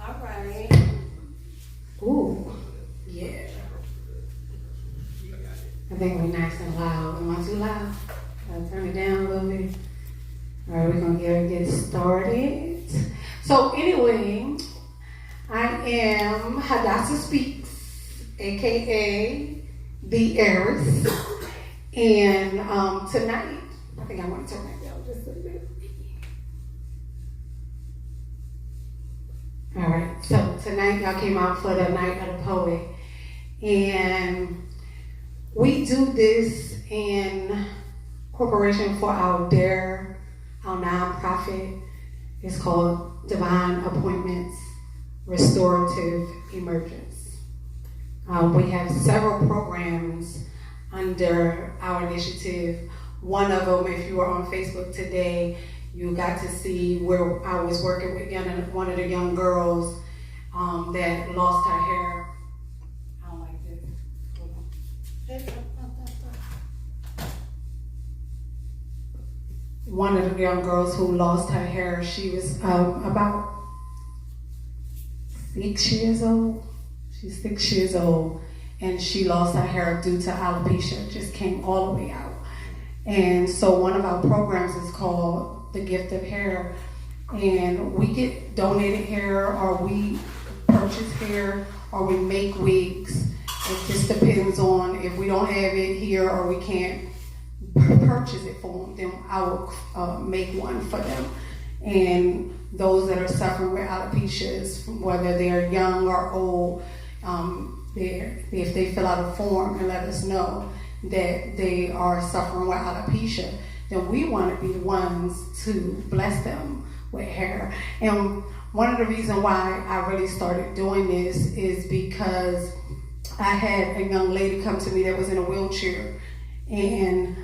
All right. Ooh, yeah. I think we're nice and loud. Am I too loud? I'll turn it down a little bit. All right, we're going to get started. So anyway, I am Hadassah Speaks, a.k.a. the Heiress. And tonight, I think I want to turn that down just a bit. All right, so tonight y'all came out for the Night of the Poet. And we do this in corporation for our D.A.R.E, our nonprofit. It's called Divine Appointments Restorative Emergence. We have several programs under our initiative. One of them, if you were on Facebook today, you got to see where I was working with one of the young girls that lost her hair. I don't like this. Hold on. One of the young girls who lost her hair, she was about 6 years old. She's 6 years old, and she lost her hair due to alopecia. It just came all the way out. And so one of our programs is called The Gift of Hair, and we get donated hair, or we purchase hair, or we make wigs. It just depends on if we don't have it here or we can't purchase it for them, then I will make one for them. And those that are suffering with alopecias, whether they're young or old, if they fill out a form and let us know that they are suffering with alopecia, then we want to be the ones to bless them with hair. And one of the reasons why I really started doing this is because I had a young lady come to me that was in a wheelchair, and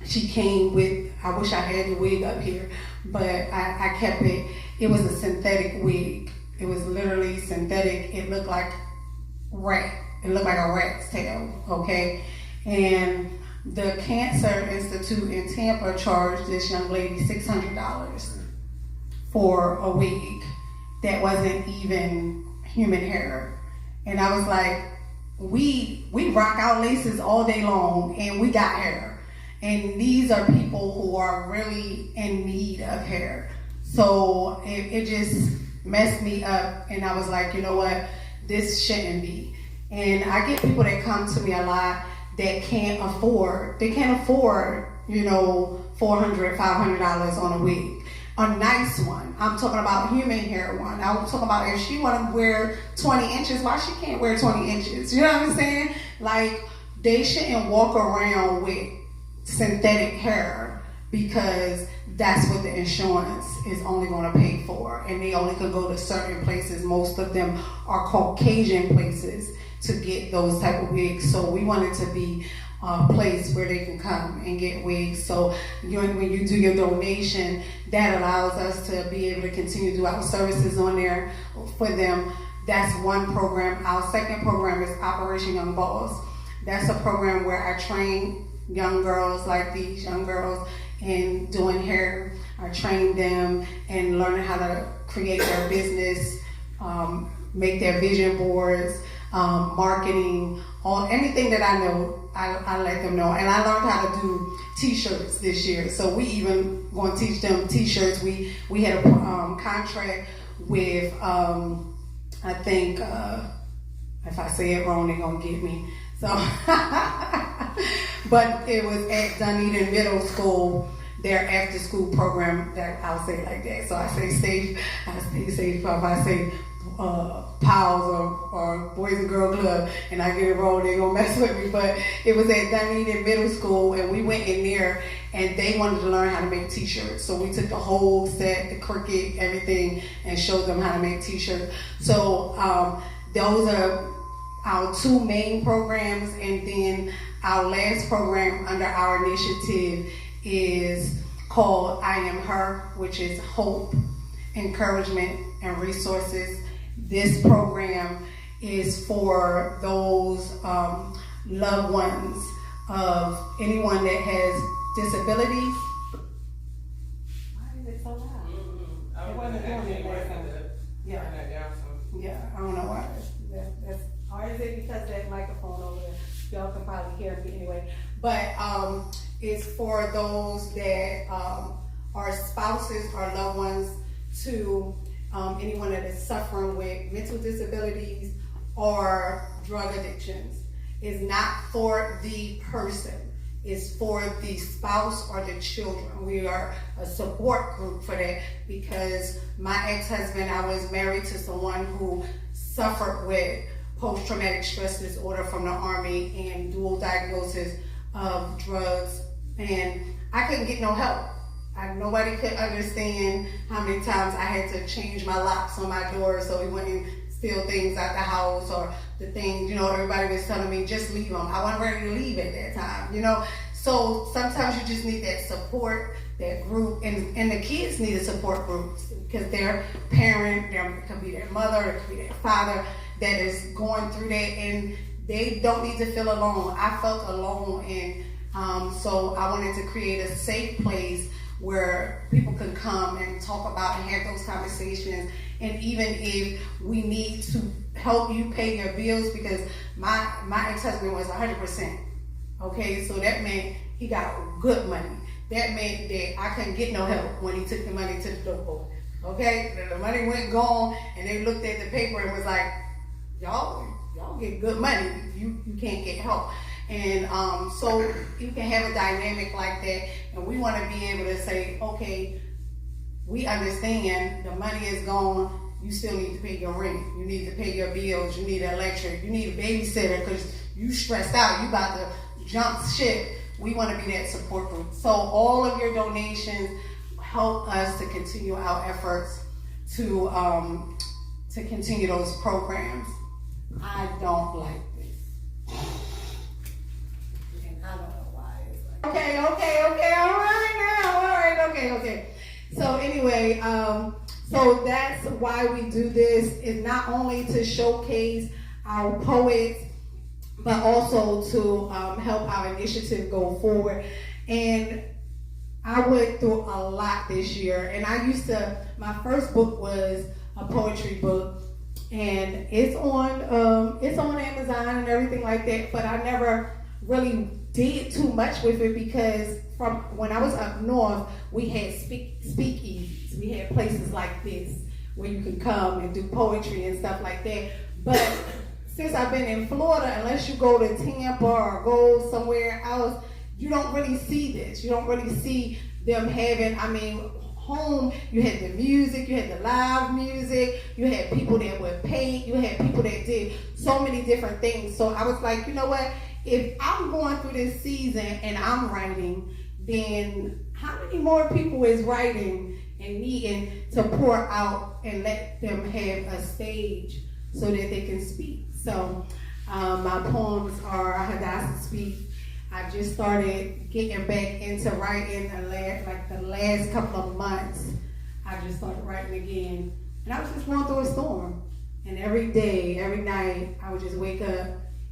she came with, I wish I had the wig up here, but I kept it. It was a synthetic wig. It was literally synthetic. It looked like rat. It looked like a rat's tail, okay? And the Cancer Institute in Tampa charged this young lady $600 for a wig that wasn't even human hair. And I was like, we rock our laces all day long and we got hair. And these are people who are really in need of hair. So it just messed me up, and I was like, you know what, this shouldn't be. And I get people that come to me a lot that can't afford, you know, $400, $500 on a wig. A nice one. I'm talking about human hair one. I'm talking about if she want to wear 20 inches, why she can't wear 20 inches? You know what I'm saying? Like, they shouldn't walk around with synthetic hair because that's what the insurance is only going to pay for. And they only can go to certain places. Most of them are Caucasian places to get those type of wigs. So we want it to be a place where they can come and get wigs. So when you do your donation, that allows us to be able to continue to do our services on there for them. That's one program. Our second program is Operation Young Boss. That's a program where I train young girls like these young girls in doing hair. I train them and learning how to create their business, make their vision boards, marketing, anything that I know, I let them know. And I learned how to do t-shirts this year. So we even going to teach them t-shirts. We had a contract with, I think, if I say it wrong, they're going to get me. So, but it was at Unedited Middle School, their after school program, that I'll say it like that. So I stay safe if I say pals or Boys and Girl Club and I get it wrong, they're gonna mess with me. But it was at Unedited Middle School, and we went in there and they wanted to learn how to make t-shirts. So we took the whole set, the Cricut, everything, and showed them how to make t-shirts. So those are our two main programs, and then our last program under our initiative is called I Am Her, which is hope, encouragement, and resources. This program is for those loved ones of anyone that has disabilities. Why is it so loud? It wasn't doing it last time. Yeah. Yeah, I don't know why. Or is it because of that microphone over there? Y'all can probably hear me anyway. But it's for those that are spouses or loved ones to anyone that is suffering with mental disabilities or drug addictions. It's not for the person. It's for the spouse or the children. We are a support group for that because my ex-husband, I was married to someone who suffered with post-traumatic stress disorder from the Army and dual diagnosis of drugs, and I couldn't get no help. Nobody could understand how many times I had to change my locks on my door so he wouldn't steal things out the house, or the things, everybody was telling me, just leave them. I wasn't ready to leave at that time, So sometimes you just need that support, that group, and the kids need a support group because their parent, it could be their mother, it could be their father that is going through that, and they don't need to feel alone. I felt alone, and so I wanted to create a safe place where people can come and talk about and have those conversations. And even if we need to help you pay your bills, because my ex-husband was 100%. Okay, so that meant he got good money. That meant that I couldn't get no help when he took the money to the door. Okay, the money went gone, and they looked at the paper and was like, y'all get good money. You can't get help. And so you can have a dynamic like that, and we want to be able to say, okay, we understand the money is gone. You still need to pay your rent. You need to pay your bills. You need electric. You need a babysitter because you stressed out. You about to jump ship. We want to be that support group. So all of your donations help us to continue our efforts to continue those programs. I don't like this. And I don't know why it's like, okay, all right now, all right, okay. So anyway, so that's why we do this, is not only to showcase our poets, but also to help our initiative go forward. And I went through a lot this year, and my first book was a poetry book, and it's on Amazon and everything like that, but I never really did too much with it because from when I was up north, we had speakeasies. We had places like this where you could come and do poetry and stuff like that. But since I've been in Florida, unless you go to Tampa or go somewhere else, you don't really see this. You don't really see them having, home, you had the music, you had the live music, you had people that would paint, you had people that did so many different things. So I was like, you know what? If I'm going through this season and I'm writing, then how many more people is writing and needing to pour out and let them have a stage so that they can speak? So my poems are Hadassah Speak. I just started getting back into writing the last couple of months. I just started writing again. And I was just going through a storm. And every day, every night, I would just wake up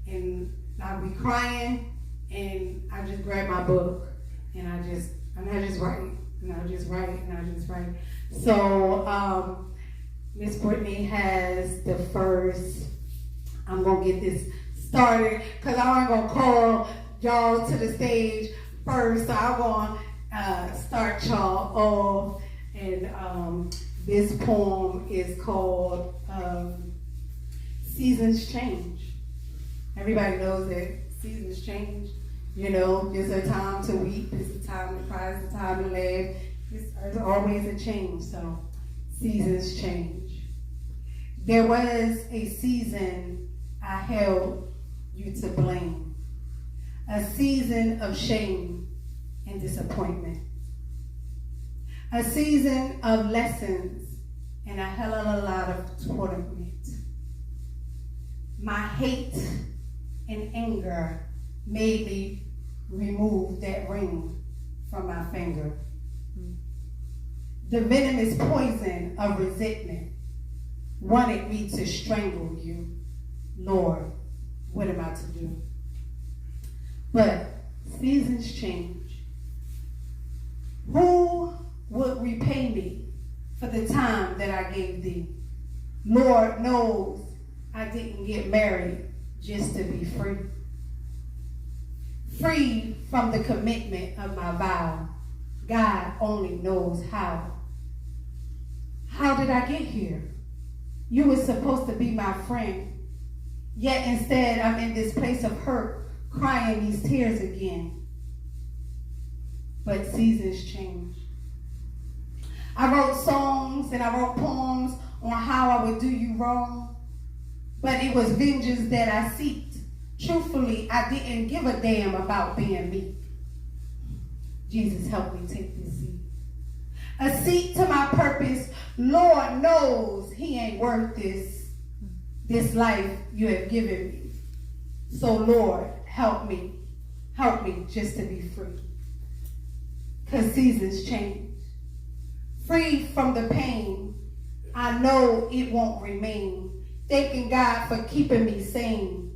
and I'd be crying, and I just grab my book and I just write. And I just write. So Miss Brittany has the first, I'm gonna get this started because I'm gonna call y'all to the stage first. So I'm gonna start y'all off, and this poem is called Seasons Change. Everybody knows that seasons change. There's a time to weep, there's a time to cry, there's a time to laugh. There's always a change, so seasons change. There was a season I held you to blame, a season of shame and disappointment, a season of lessons and a hell of a lot of torment. My hate and anger made me remove that ring from my finger. The venomous poison of resentment wanted me to strangle you. Lord, what am I to do? But seasons change. Who would repay me for the time that I gave thee? Lord knows I didn't get married just to be free. Free from the commitment of my vow. God only knows how. How did I get here? You were supposed to be my friend. Yet instead I'm in this place of hurt, crying these tears again. But seasons change. I wrote songs and I wrote poems on how I would do you wrong. But it was vengeance that I seeked. Truthfully, I didn't give a damn about being me. Jesus, help me take this seat. A seat to my purpose. Lord knows he ain't worth this life you have given me. So Lord, help me just to be free. Because seasons change. Free from the pain, I know it won't remain. Thanking God for keeping me sane.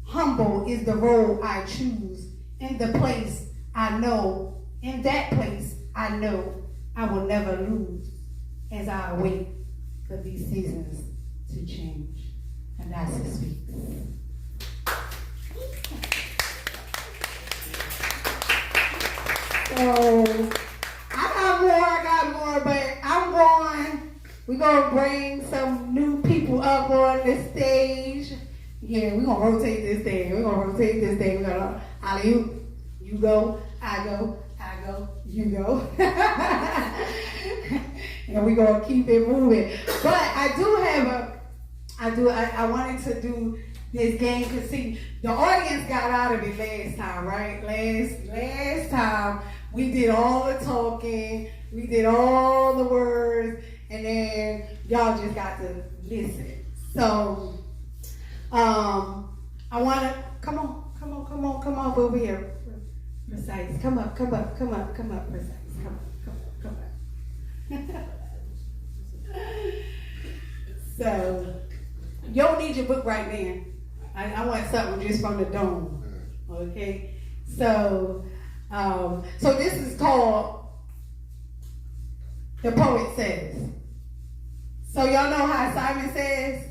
Humble is the road I choose. In the place I know, in that place I know I will never lose as I wait for these seasons to change. Hadassah speaks. So, I got more, but I'm going. We're going to bring some new people up on the stage. Yeah, we're going to rotate this thing. We're going to alley-oop. You go, I go, you go. And we're going to keep it moving. But I wanted to do this game because, see, the audience got out of it last time, right? Last time, we did all the talking, we did all the words, and then y'all just got to listen. So, I want to, come on over here. Percise, come up, Percise, come up. So, you don't need your book right now. I want something just from the dome, okay? So this is called The Poet Says. So y'all know how Simon says?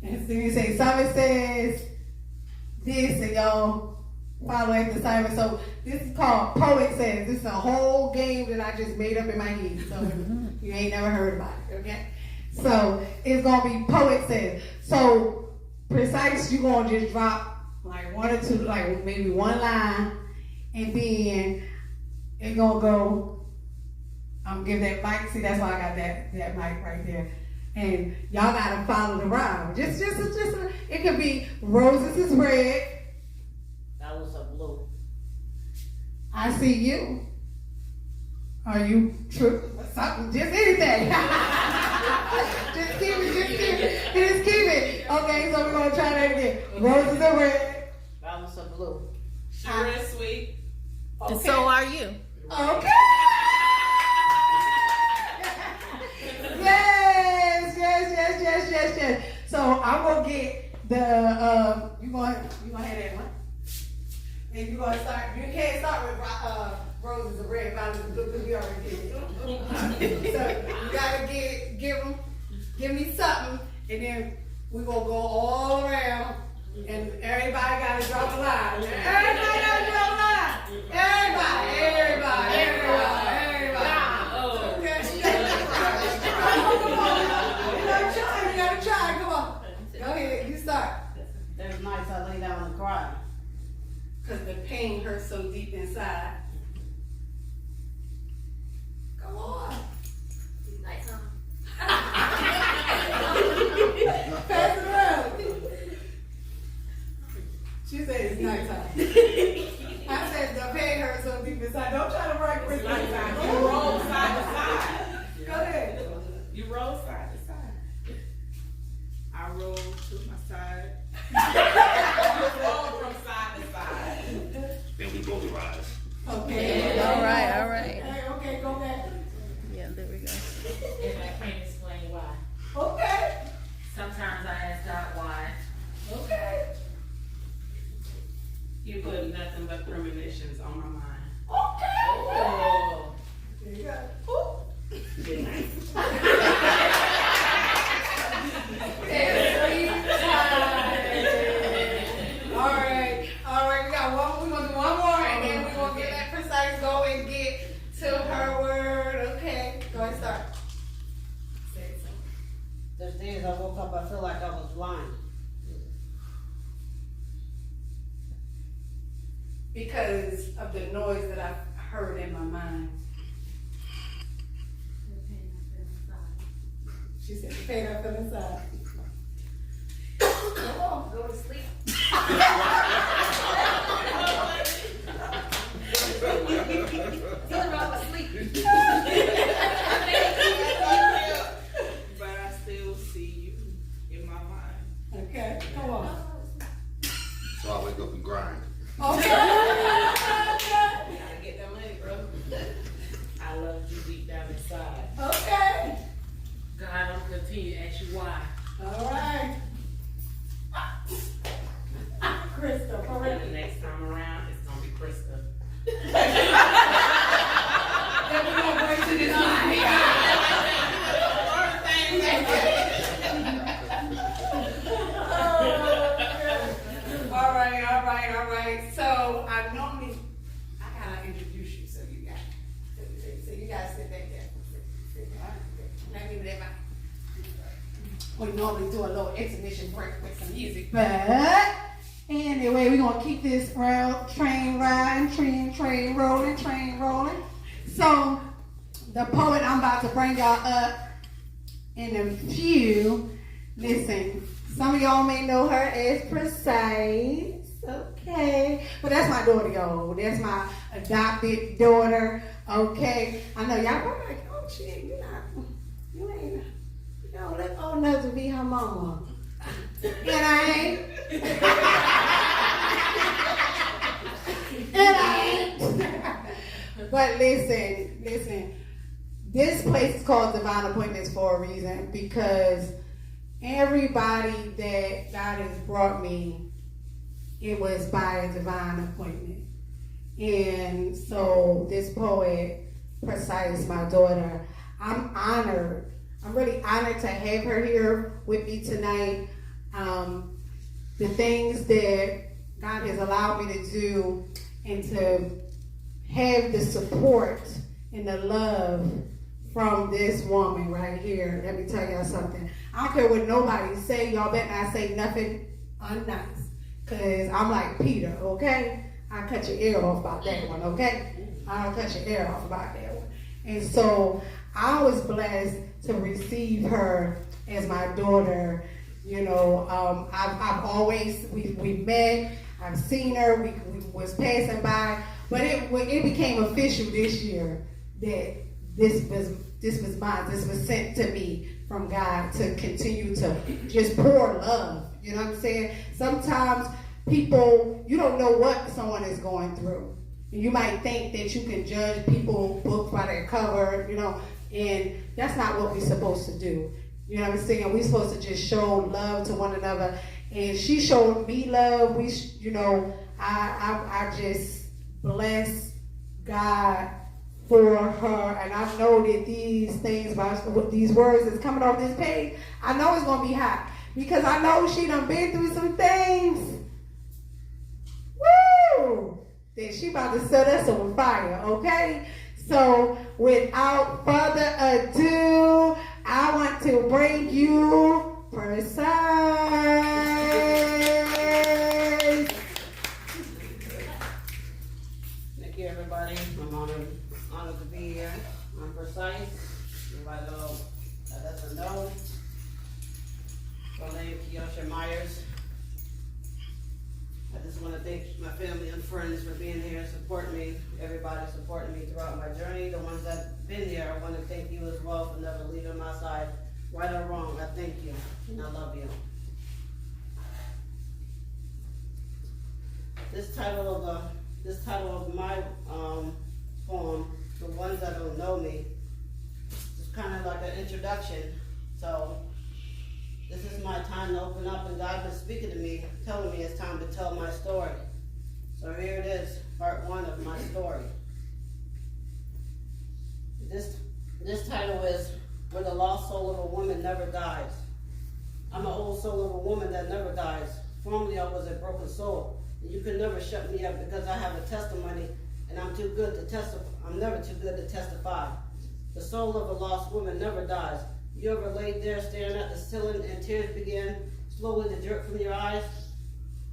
And so you say, Simon says this, and y'all follow after Simon. So this is called Poet Says. This is a whole game that I just made up in my head. So you ain't never heard about it, okay? So it's going to be Poet Says. So Percise, you're going to just drop like one or two, like maybe one line, and then it's going to go, I'm going to give that mic. See, that's why I got that mic right there. And y'all got to follow the rhyme. Just, it could be roses is red. That was a blue. I see you. Are you true? Something, just anything. Just keep it. Okay, so we're going to try that again. Roses are red. That was a blue. Sure is sweet. Okay. And so are you. Okay. Yes. So I'm going to get the, you going to have that one? And you're going to start, you can't start with roses are red, violets are blue, because we already did it. So you got to give me something, and then we're going to go all around, and everybody got to drop a line. Everybody got to drop a line. Everybody. Okay. You got to try. Come on. Go ahead. You start. There's nights I lay down and cry. Because the pain hurts so deep inside. Come on. It's nighttime. Pass it around. She said it's nighttime. I said the pain hurts so deep inside. Don't try to write with nighttime. You roll side to side. Go ahead. You roll side to side. I roll to my side. You roll from side to side. Then we roll the rise. Okay. All right. Okay, go back. Yeah, there we go. If I can't explain why. Okay. Sometimes I ask God why. Okay. You put nothing but premonitions on my mind. Okay. Oh. There you go. days I woke up, I feel like I was blind. Because of the noise that I heard in my mind. She said, the pain I feel inside. Come on, go to sleep. Feeling wrong with sleep. But I still see you in my mind. Okay, come on. So I wake up and grind. Okay. Gotta get that money, bro. I love you deep down inside. Okay. God, I'm gonna continue to ask you why. All right. Krista, for And real. the next time around, it's gonna be Krista. Then we're gonna bring to this All right. So I normally, I gotta introduce you, so you guys sit back there. Let me leave my. We normally do a little intermission break with some music, but anyway, we're gonna keep this train riding, train rolling. So the poet I'm about to bring y'all up in a few. Listen, some of y'all may know her as Percise. Okay, but that's my daughter, y'all. That's my adopted daughter. Okay, I know y'all probably like, oh shit, you ain't, you don't let old enough to be her mama. And I ain't. But listen. This place is called Divine Appointments for a reason, because everybody that God has brought me, it was by a divine appointment. And so this poet, Percise, my daughter, I'm honored. I'm really honored to have her here with me tonight. The things that God has allowed me to do and to have the support and the love from this woman right here. Let me tell y'all something. I don't care what nobody say. Y'all better not say nothing unnice. Because I'm like Peter, okay? I'll cut your ear off about that one, okay? I'll cut your ear off about that one. And so I was blessed to receive her as my daughter. You know, I've always, we met, I've seen her, we was passing by, but it became official this year that this was mine, this was sent to me from God to continue to just pour love. You know what I'm saying? Sometimes people, you don't know what someone is going through. You might think that you can judge people books by their cover, you know, and that's not what we're supposed to do. You know what I'm saying? We're supposed to just show love to one another. And she showed me love. I just bless God for her. And I know that these things, these words that's coming off this page, I know it's going to be hot. Because I know she done been through some things. Woo! That she about to set us on fire, okay? So, without further ado, I want to bring you Percise. Thank you, everybody. I'm honored to be here. I'm Percise. Everybody know Hadassah know. My name is Yosha Myers. I just want to thank my family and friends for being here and supporting me. Everybody supporting me throughout my journey. The ones that been there, I want to thank you as well for never leaving my side. Right or wrong, I thank you and I love you. This title of my poem, the ones that don't know me, is kind of like an introduction. So this is my time to open up, and God been speaking to me, telling me it's time to tell my story. So here it is, part one of my story. This title is Where the Lost Soul of a Woman Never Dies. I'm an old soul of a woman that never dies. Formerly I was a broken soul. And you can never shut me up because I have a testimony, and I'm never too good to testify. The soul of a lost woman never dies. You ever laid there staring at the ceiling and tears began slowly to drip from your eyes?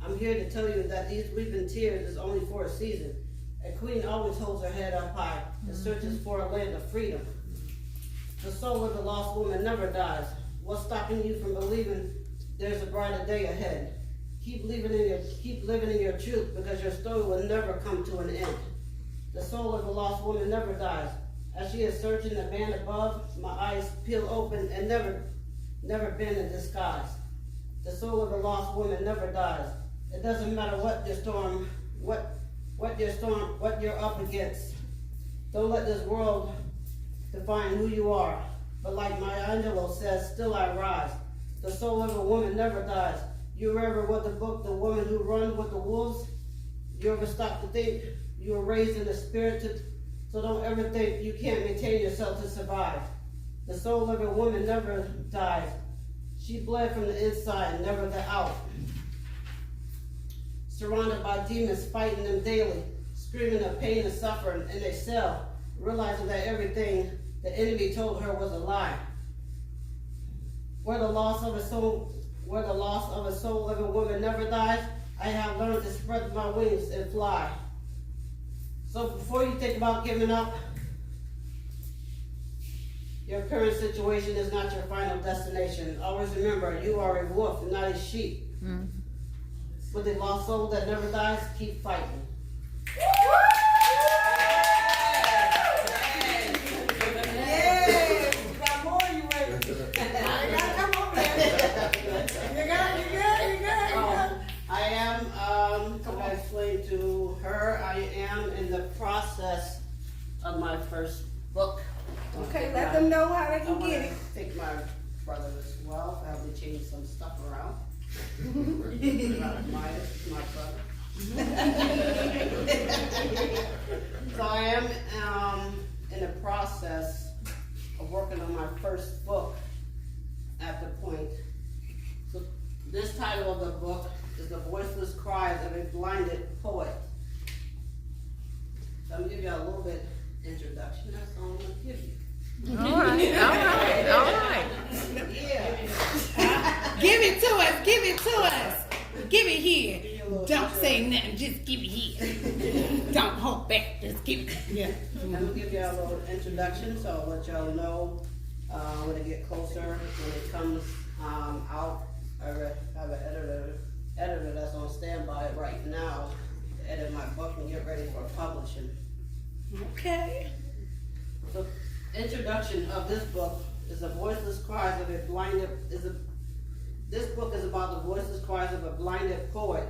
I'm here to tell you that these weeping tears is only for a season. A queen always holds her head up high and searches for a land of freedom. The soul of the lost woman never dies. What's stopping you from believing there's a brighter day ahead? Keep living in your truth, because your story will never come to an end. The soul of the lost woman never dies. As she is searching the man above, my eyes peel open and never been in disguise. The soul of the lost woman never dies. It doesn't matter what you're up against. Don't let this world define who you are. But like Maya Angelou says, still I rise. The soul of a woman never dies. You ever read the book, The Woman Who Run with the Wolves? You ever stop to think you were raised in the spirit so don't ever think you can't maintain yourself to survive. The soul of a woman never dies. She bled from the inside, never the out. Surrounded by demons, fighting them daily, screaming of pain and suffering in a cell, realizing that everything the enemy told her was a lie. Where the loss of a soul of a woman never dies, I have learned to spread my wings and fly. So before you think about giving up, your current situation is not your final destination. Always remember, you are a wolf and not a sheep. Mm-hmm. With a lost soul that never dies, keep fighting. Yes! You got more, you ready? You gotta come on there. You got. I am, I explained to her, I am in the process of my first book. Okay, let them know how they can get it. I think my brother as well. I have to change some stuff around. my brother. So I am in the process of working on my first book at the point. So this title of the book is The Voiceless Cries of a Blinded Poet. So I'm gonna give you a little bit introduction. That's all I'm gonna give you. All right. Yeah. Give it to us. Give it here. Don't say nothing, just give it here. Don't hold back, just give it. Yeah. I'm gonna give y'all a little introduction, so I'll let y'all know when it get closer, when it comes out. I have an editor that's on standby right now to edit my book and get ready for publishing. Okay. So, introduction of this book is the voiceless cries of a blinded. This book is about the voiceless cries of a blinded poet.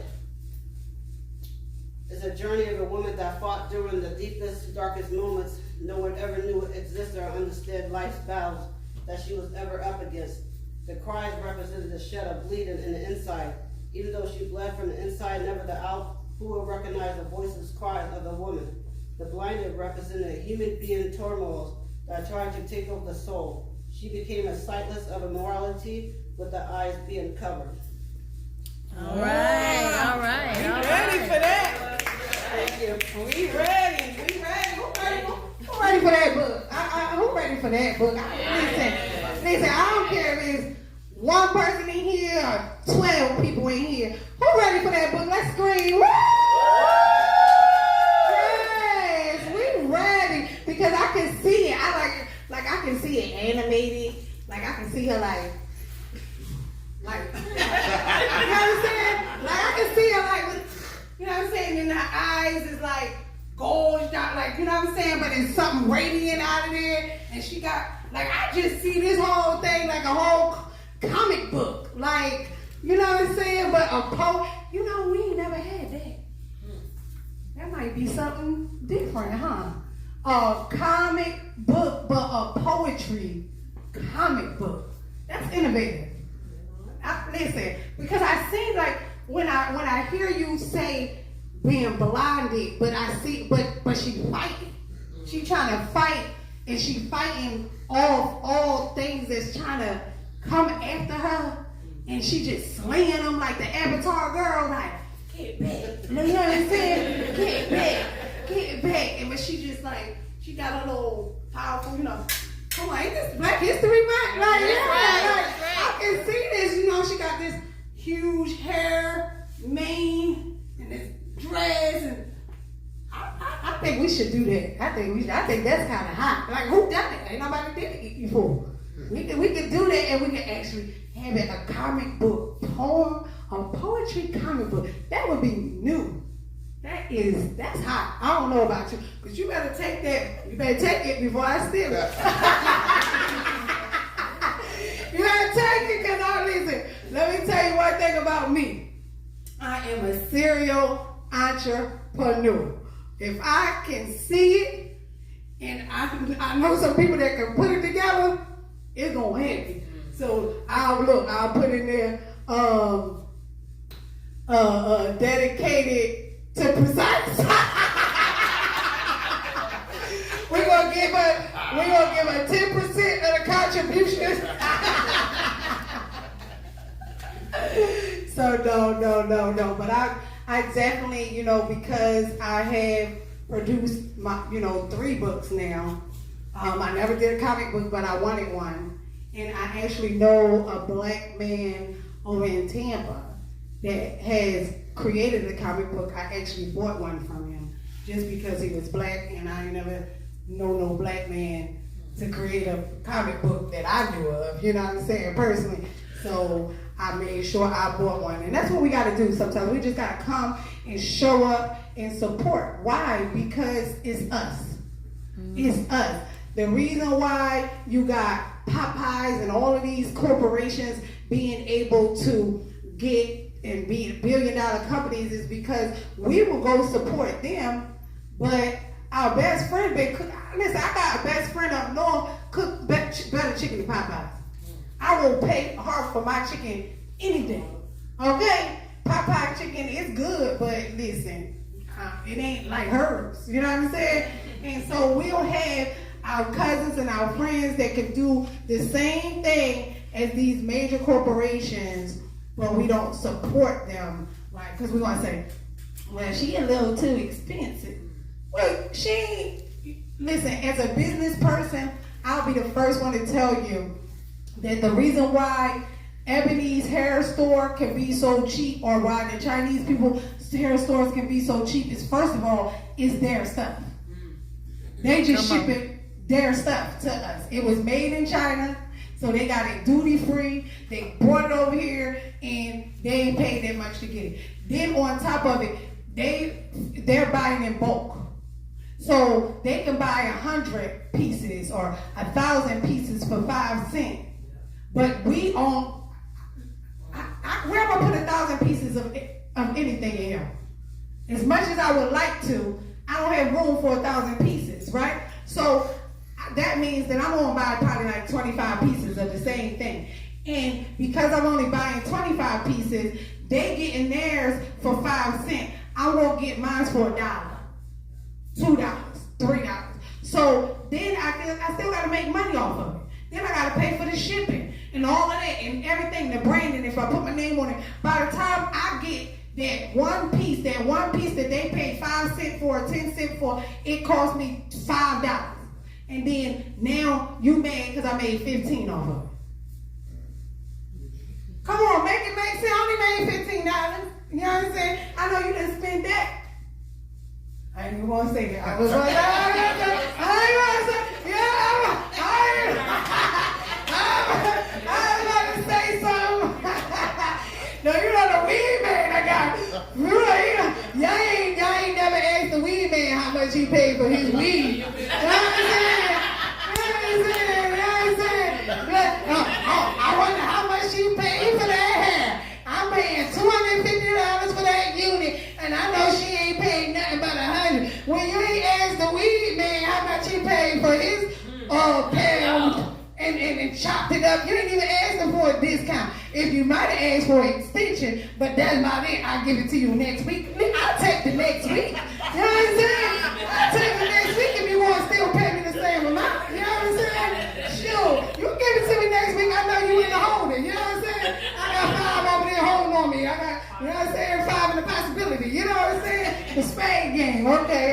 It's a journey of a woman that fought during the deepest, darkest moments no one ever knew existed or understood life's battles that she was ever up against. The cries represented the shed of bleeding in the inside. Even though she bled from the inside, never the out, who will recognize the voiceless cries of the woman? The blinded represented a human being turmoil that tried to take over the soul. She became a sightless of immorality with the eyes being covered. All right. Ready for that? Thank you. We ready. Who ready for that book? Who ready for that book? Listen, I don't care if it's one person in here or 12 people in here. Who ready for that book? Let's scream. Woo! Yes, we ready. Because I can see it. I can see it animated. Like I can see her like you know what I'm saying? Like I can see her like with, you know what I'm saying, and her eyes is like gorged out, like, you know what I'm saying, but it's something radiant out of there, and she got, like, I just see this whole thing like a whole comic book, like, you know what I'm saying, but a poet, you know, we ain't never had that. That might be something different, huh? A comic book, but a poetry comic book. That's innovative. Listen, because I see, like, when I hear you say being blinded, but I see, but she fighting. She trying to fight, and she fighting all things that's trying to come after her, and she just slaying them like the Avatar girl, like, get back. You know what I'm saying? Get back. And but she just like, she got a little powerful, you know, come on, ain't this Black History Month? Like, I can see this. You know, she got this huge hair, mane, and this dress, and I think we should do that. I think that's kind of hot. Like, who done it? Ain't nobody did it before. We could do that, and we could actually have it a comic book poem, a poetry comic book. That would be new. That's hot. I don't know about you, but you better take that. You better take it before I steal it. You better take it, because listen. Let me tell you one thing about me. I am a serial entrepreneur. If I can see it, and I know some people that can put it together, it's gonna happen. So I'll put in there dedicated to Percise. We're gonna give her 10% of the contributions. So no. But I definitely, because I have produced my, 3 books now. I never did a comic book, but I wanted one. And I actually know a Black man over in Tampa that has created a comic book. I actually bought one from him just because he was Black, and I never know no Black man to create a comic book that I knew of, you know what I'm saying, personally. So I made sure I bought one. And that's what we got to do sometimes. We just got to come and show up and support. Why? Because it's us. It's us. The reason why you got Popeyes and all of these corporations being able to get and be billion-dollar companies is because we will go support them, but our best friend, listen, I got a best friend up north, cook better chicken than Popeyes. I will pay her for my chicken any day, okay? Popeye chicken is good, but listen, it ain't like hers, you know what I'm saying? And so we'll have our cousins and our friends that can do the same thing as these major corporations, but we don't support them, right? Because we want to say, well, she a little too expensive. Well, listen, as a business person, I'll be the first one to tell you that the reason why Ebony's hair store can be so cheap, or why the Chinese people's hair stores can be so cheap, is first of all, is their stuff. They just ship it, their stuff to us. It was made in China, so they got it duty free. They brought it over here, and they ain't paid that much to get it. Then on top of it, they're buying in bulk. So they can buy 100 pieces or 1,000 pieces for 5 cents. But we own, where am I put 1,000 pieces of anything in here? As much as I would like to, I don't have room for 1,000 pieces, right? So that means that I'm gonna buy probably like 25 pieces of the same thing. And because I'm only buying 25 pieces, they getting theirs for 5 cents. I'm gonna get mine for $1, $2, $3. So then I still gotta make money off of it. Then I gotta pay for the shipping and all of that and everything, the branding. If I put my name on it, by the time I get that one piece that they paid 5 cents for or 10 cents for, it cost me $5. And then now you mad because I made 15 off of it. Come on, make it make sense. I only made $15. You know what I'm saying? I know you didn't spend that. I ain't even want to say that. I was like, I was about to say something. No, you know the weed man I got. Y'all ain't never asked the weed man how much he paid for his weed. You know what I'm saying? I wonder how much she paid for that hair. I'm paying $250 for that unit, and I know she ain't paid nothing but $100. When you ain't asked the weed man how much he paid for his pound and chopped it up, you didn't even ask him for a discount. If you might have asked for an extension, but that's about it. I'll give it to you next week. I'll take the next week. You know what I'm saying? I'll take the next week if you want to still pay me the same amount. You know what I'm saying? Sure. You give it to me next week. I know you in the holding. You know what I'm saying? I got 5 over there holding on me. I got, you know what I'm saying, 5 in the possibility. You know what I'm saying? The spade game. Okay.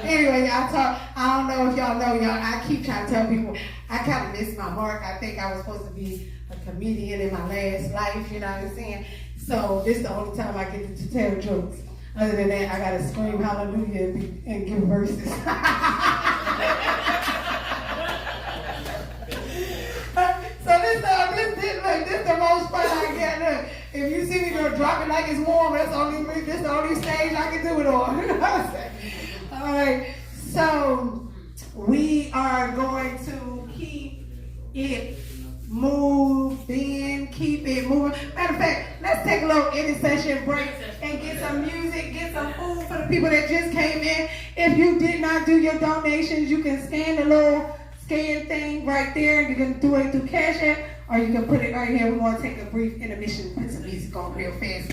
Anyway, I don't know if y'all know, I keep trying to tell people, I kind of missed my mark. I think I was supposed to be a comedian in my last life, you know what I'm saying? So this is the only time I get to tell jokes. Other than that, I gotta scream hallelujah and give verses. So this the most fun I get. Look, if you see me drop it like it's warm, this the only stage I can do it on. You know what I'm saying? All right, so we are going to keep it moving, keep it moving. Matter of fact, let's take a little intercession break and get some music, get some food for the people that just came in. If you did not do your donations, you can scan the little scan thing right there. You can do it through Cash App, or you can put it right here. We're going to take a brief intermission, put some music on real fast.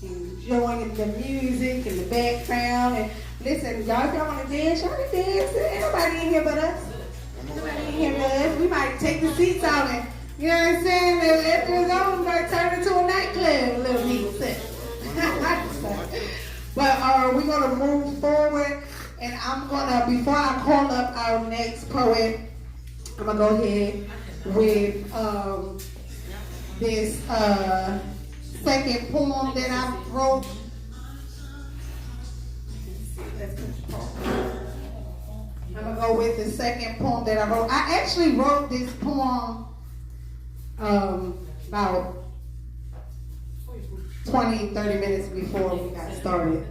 Enjoying the music in the background. And listen, y'all, if y'all want to dance, y'all can dance. Ain't nobody in here but us. Nobody in here but us. We might take the seats out and, you know what I'm saying? After it's over, we might turn it into a nightclub, a little neat set. But we're going to move forward. And I'm going to, before I call up our next poet, I'm going to go ahead with this second poem that I wrote. I'm going to go with the second poem that I wrote. I actually wrote this poem about 20, 30 minutes before we got started.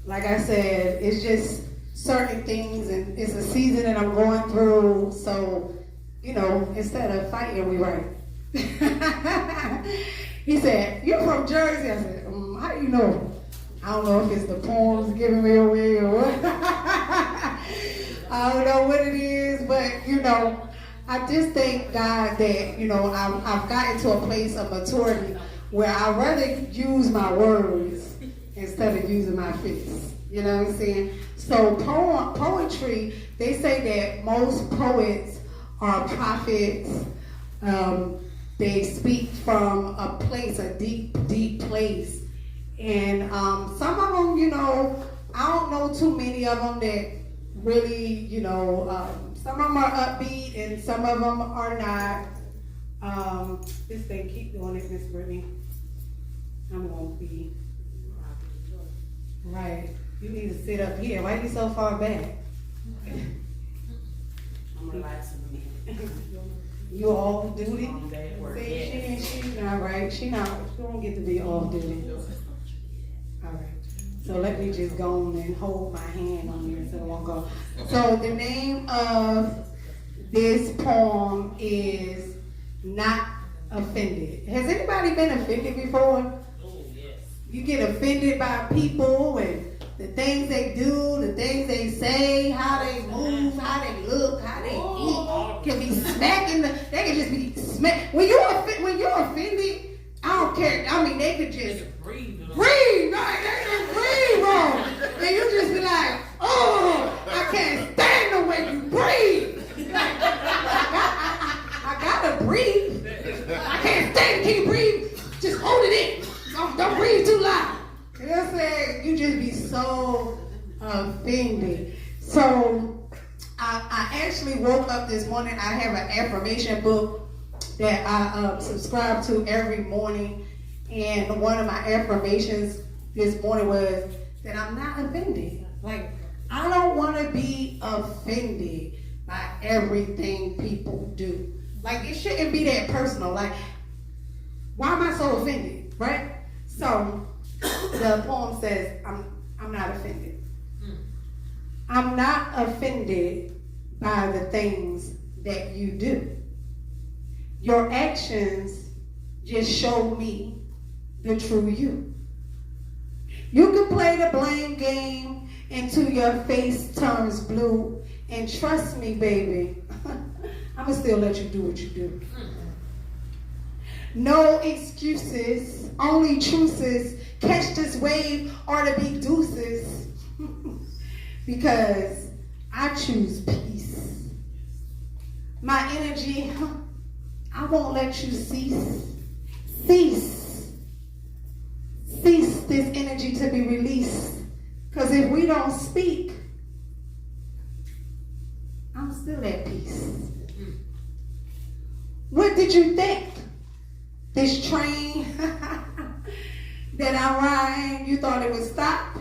Like I said, it's just certain things, and it's a season that I'm going through. So, you know, instead of fighting, we write. He said, "You're from Jersey." I said, "How do you know?" I don't know if it's the poems giving me away or what. I don't know what it is, but, you know, I just thank God that, you know, I've gotten to a place of maturity where I'd rather use my words instead of using my fists. You know what I'm saying? So poetry, they say that most poets are prophets. They speak from a place, a deep, deep place. And some of them, you know, I don't know too many of them that really, you know, some of them are upbeat and some of them are not. This thing, keep doing it, Miss Brittany. I'm going to be right. You need to sit up here. Why are you so far back? I'm relaxing a minute. You all duty? On bad work, See, yes. she's not right. She don't get to be all duty. All right. So let me just go on and hold my hand on here so it won't go. So the name of this poem is Not Offended. Has anybody been offended before? Oh, yes. You get offended by people and the things they do, the things they say, how they move, how they look, how they eat. Can be smacking. They can just be smack. When you're offended, I don't care. I mean, they could just breathe. Right? They can breathe wrong, and you just be like, oh, I can't stand the way you breathe. Like, I gotta breathe. I can't stand. Can you breathe? Just hold it in. Don't breathe too loud. You know what I'm saying? You just be so offended. So I actually woke up this morning. I have an affirmation book that I subscribe to every morning. And one of my affirmations this morning was that I'm not offended. Like, I don't want to be offended by everything people do. Like, it shouldn't be that personal. Like, why am I so offended? Right? So the poem says, I'm not offended. I'm not offended by the things that you do. Your actions just show me the true you. You can play the blame game until your face turns blue. And trust me, baby, I'ma still let you do what you do. No excuses, only truces. Catch this wave or to be deuces. Because I choose peace. My energy, I won't let you cease. Cease this energy need to be released. Because if we don't speak, I'm still at peace. What did you think? This train that I'm riding, you thought it would stop?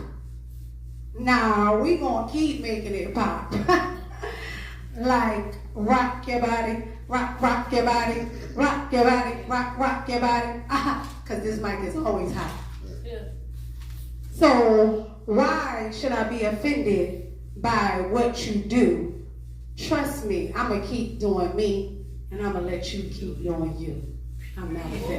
Nah, we gonna keep making it pop. Like, rock your body, rock your body, rock your body, rock your body. Because this mic is always hot. Yeah. So why should I be offended by what you do? Trust me, I'm going to keep doing me, and I'm going to let you keep doing you. I'm not offended.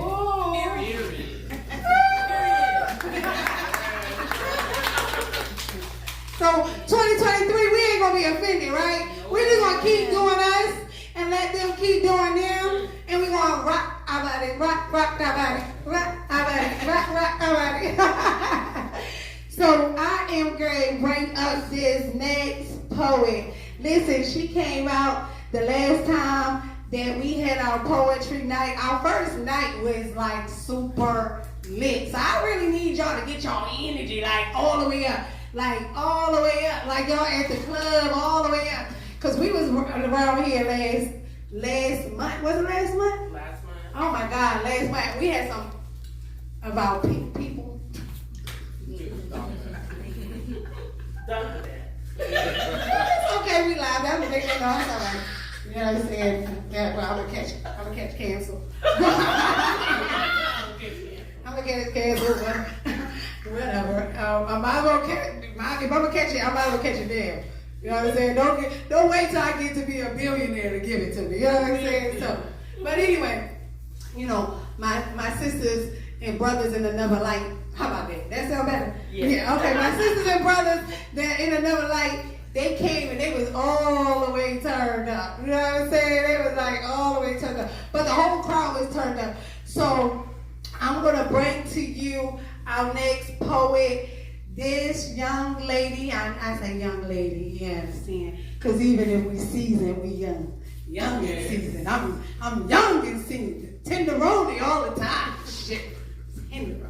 So 2023, we ain't going to be offended, right? We're just going to keep doing us and let them keep doing them, and we're going to rock our body, rock our body, rock our body, rock our body. So I am going to bring up this next poet. Listen, she came out the last time that we had our poetry night. Our first night was like super lit. So I really need y'all to get y'all energy like all the way up. Like all the way up. Like y'all at the club all the way up. Because we was around here last month. Was it last month? Last month. Oh my God, last month. We had some about people. Done with that. It's okay, we live. That's what they think all the time. You know what I'm saying? Yeah, well, I'm gonna catch cancel. I'm gonna catch cancel, but whatever. I might as well catch. If I'm gonna catch it, I might as well catch it then. You know what I'm saying? Don't wait till I get to be a billionaire to give it to me. You know what I'm saying? So, but anyway, you know, my sisters and brothers in another light. How about that? That sound better? Yeah. Okay. My sisters and brothers that in another light, they came and they was all the way turned up. You know what I'm saying? They was like all the way turned up. But the whole crowd was turned up. So I'm gonna bring to you our next poet. This young lady, I say young lady, you understand? Because even if we seasoned, we young. Young and seasoned. I'm young and seasoned. Tenderoni all the time. Shit. Tenderoni.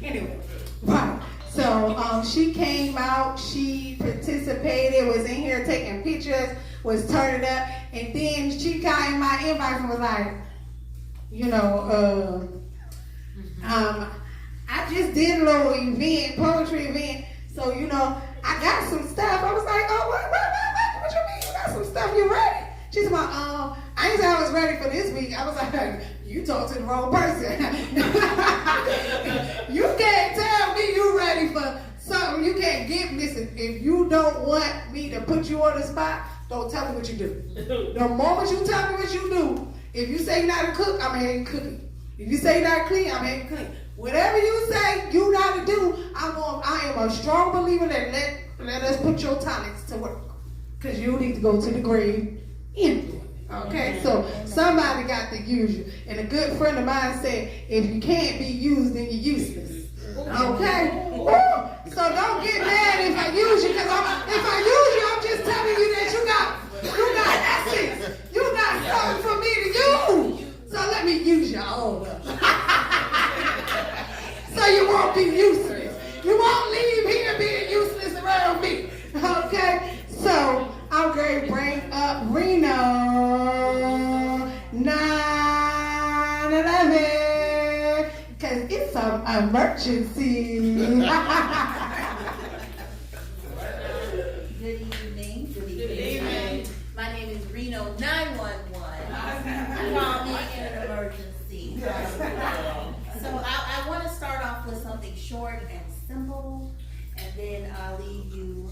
Anyway, right. So she came out, she participated, was in here taking pictures, was turning up, and then she got in my inbox and was like, you know, I just did a little event, poetry event, so you know, I got some stuff. I was like, oh, what you mean you got some stuff? You ready? She's like, I ain't say I was ready for this week. I was like, you talked to the wrong person. You can't tell me you ready for something. You can't give me. Listen, if you don't want me to put you on the spot, don't tell me what you do. The moment you tell me what you do, if you say you're not a cook, I'm ahead cooking. If you say you're not clean, I'm ahead clean. Whatever you say you got to do, I am a strong believer that let us put your talents to work. Because you need to go to the grave and do it. Okay, so somebody got to use you. And a good friend of mine said, if you can't be used, then you're useless. Okay? Woo! So don't get mad if I use you, because if I use you, I'm just telling you that you got essence. You got something for me to use. So let me use you all up. So you won't be useless. You won't leave here being useless around me. Okay? So I'm going to bring up Reno911 because it's an emergency. Good evening. Good evening. My name is Reno911. Call me in an emergency. So I want to start off with something short and simple, and then I'll leave you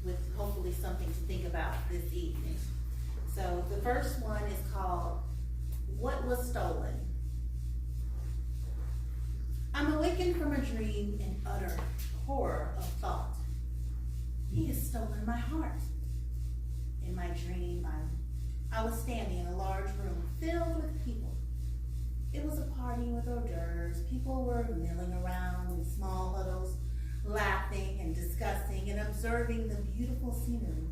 with hopefully something to think about this evening. So the first one is called, What Was Stolen? I'm awakened from a dream in utter horror of thought. He has stolen my heart. In my dream, I was standing in a large room filled with people. It was a party with hors d'oeuvres. People were milling around in small huddles, laughing and discussing and observing the beautiful scenery.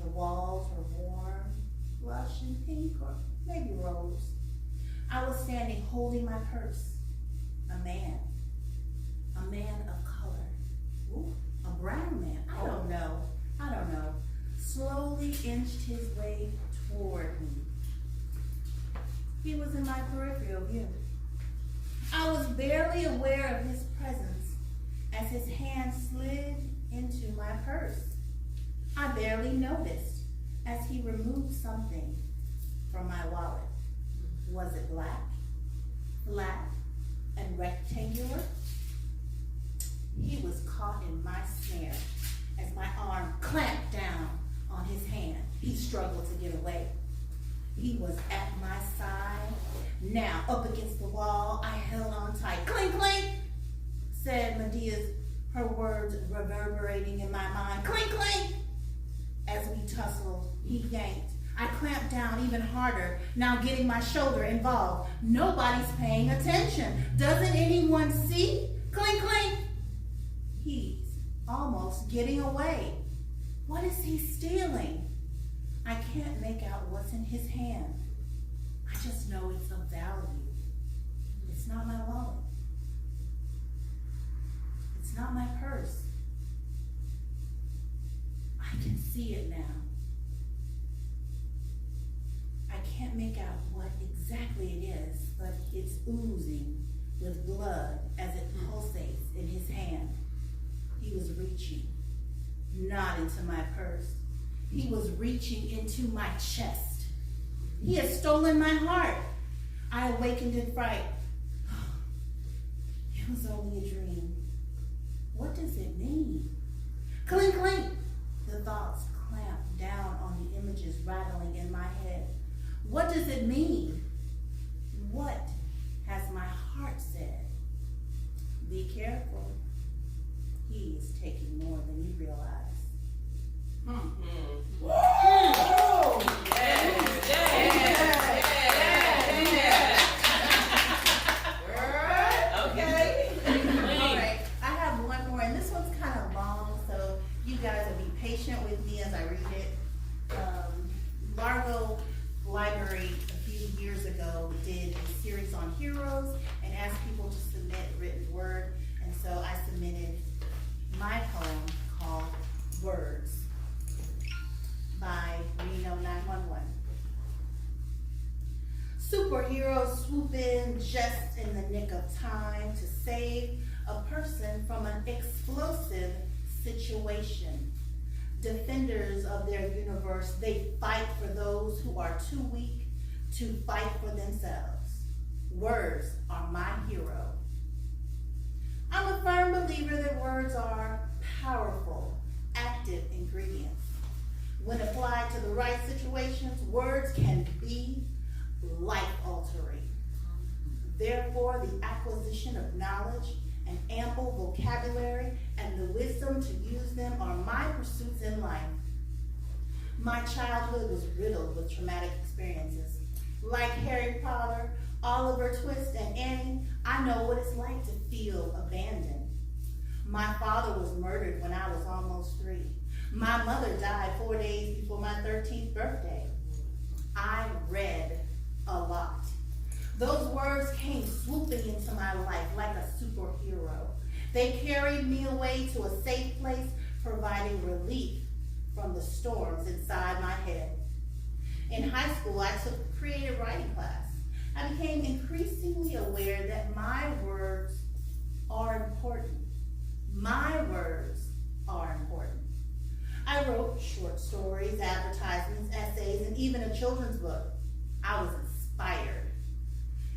The walls were warm, lush, and pink, or maybe rose. I was standing holding my purse. A man of color. a brown man, I don't know, slowly inched his way toward me. He was in my peripheral view. I was barely aware of his presence as his hand slid into my purse. I barely noticed as he removed something from my wallet. Was it black, flat, and rectangular? He was caught in my snare as my arm clamped down on his hand. He struggled to get away. He was at my side. Now, up against the wall, I held on tight. Clink, clink, said Medea's, her words reverberating in my mind. Clink, clink. As we tussled, he yanked. I clamped down even harder, now getting my shoulder involved. Nobody's paying attention. Doesn't anyone see? Clink, clink. He's almost getting away. What is he stealing? I can't make out what's in his hand. I just know it's of value. It's not my wallet. It's not my purse. I can see it now. I can't make out what exactly it is, but it's oozing with blood as it pulsates in his hand. He was reaching, not into my purse. He was reaching into my chest. He had stolen my heart. I awakened in fright. It was only a dream. What does it mean? Clink, clink. The thoughts clamped down on the images rattling in my head. What does it mean? What has my heart said? Be careful. He's taking more than you realize. Alright, I have one more, and this one's kind of long, so you guys will be patient with me as I read it. Largo Library a few years ago did a series on heroes and asked people to submit written word, and so I submitted my poem called Words by Reno911. Superheroes swoop in just in the nick of time to save a person from an explosive situation. Defenders of their universe, they fight for those who are too weak to fight for themselves. Words are my hero. I'm a firm believer that words are powerful, active ingredients. When applied to the right situations, words can be life-altering. Therefore, the acquisition of knowledge and ample vocabulary and the wisdom to use them are my pursuits in life. My childhood was riddled with traumatic experiences. Like Harry Potter, Oliver Twist, and Annie, I know what it's like to feel abandoned. My father was murdered when I was almost 3. My mother died 4 days before my 13th birthday. I read a lot. Those words came swooping into my life like a superhero. They carried me away to a safe place, providing relief from the storms inside my head. In high school, I took a creative writing class. I became increasingly aware that my words are important. My words are important. I wrote short stories, advertisements, essays, and even a children's book. I was inspired.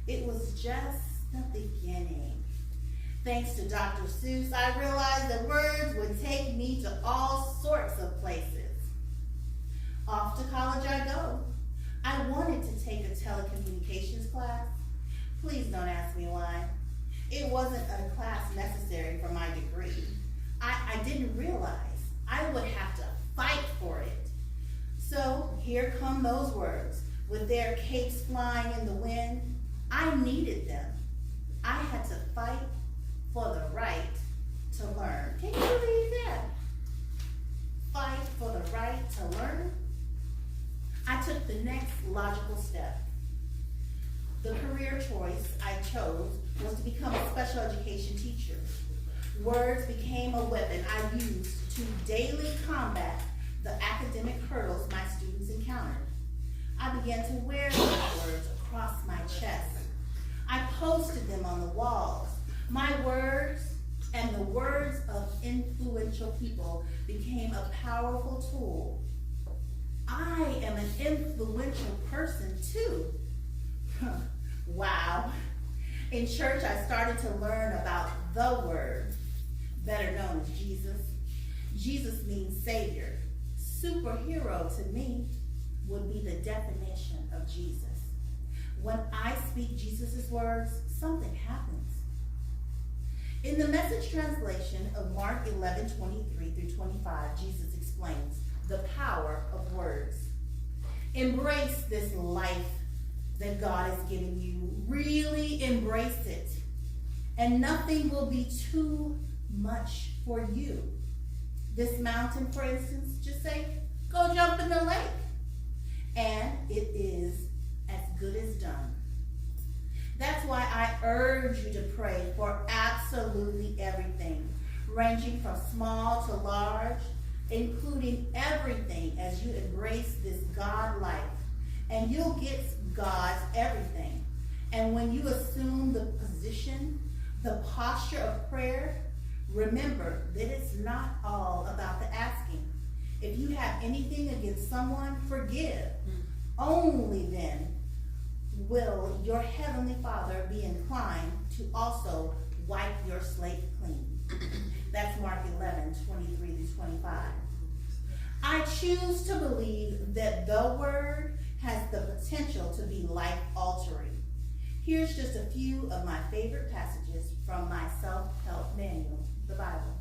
It was just the beginning. Thanks to Dr. Seuss, I realized that words would take me to all sorts of places. Off to college I go. I wanted to take a telecommunications class. Please don't ask me why. It wasn't a class necessary for my degree. I didn't realize I would have to fight for it. So here come those words. With their capes flying in the wind, I needed them. I had to fight for the right to learn. Can you believe that? Fight for the right to learn? I took the next logical step. The career choice I chose was to become a special education teacher. Words became a weapon I used to daily combat the academic hurdles my students encountered. I began to wear those words across my chest. I posted them on the walls. My words and the words of influential people became a powerful tool. I am an influential person too. Wow. In church, I started to learn about the word, better known as Jesus. Jesus means Savior. Superhero to me would be the definition of Jesus. When I speak Jesus' words, something happens. In the Message translation of Mark 11:23-25, Jesus explains the power of words. Embrace this life that God has given you. Really embrace it. And nothing will be too much for you. This mountain, for instance, just say, go jump in the lake. And it is as good as done. That's why I urge you to pray for absolutely everything, ranging from small to large, including everything as you embrace this God life. And you'll get God's everything. And when you assume the position, the posture of prayer, remember that it's not all about the asking. If you have anything against someone, forgive. Only then will your Heavenly Father be inclined to also wipe your slate clean. That's Mark 11:23-25. I choose to believe that the Word has the potential to be life-altering. Here's just a few of my favorite passages from my self-help manual, the Bible.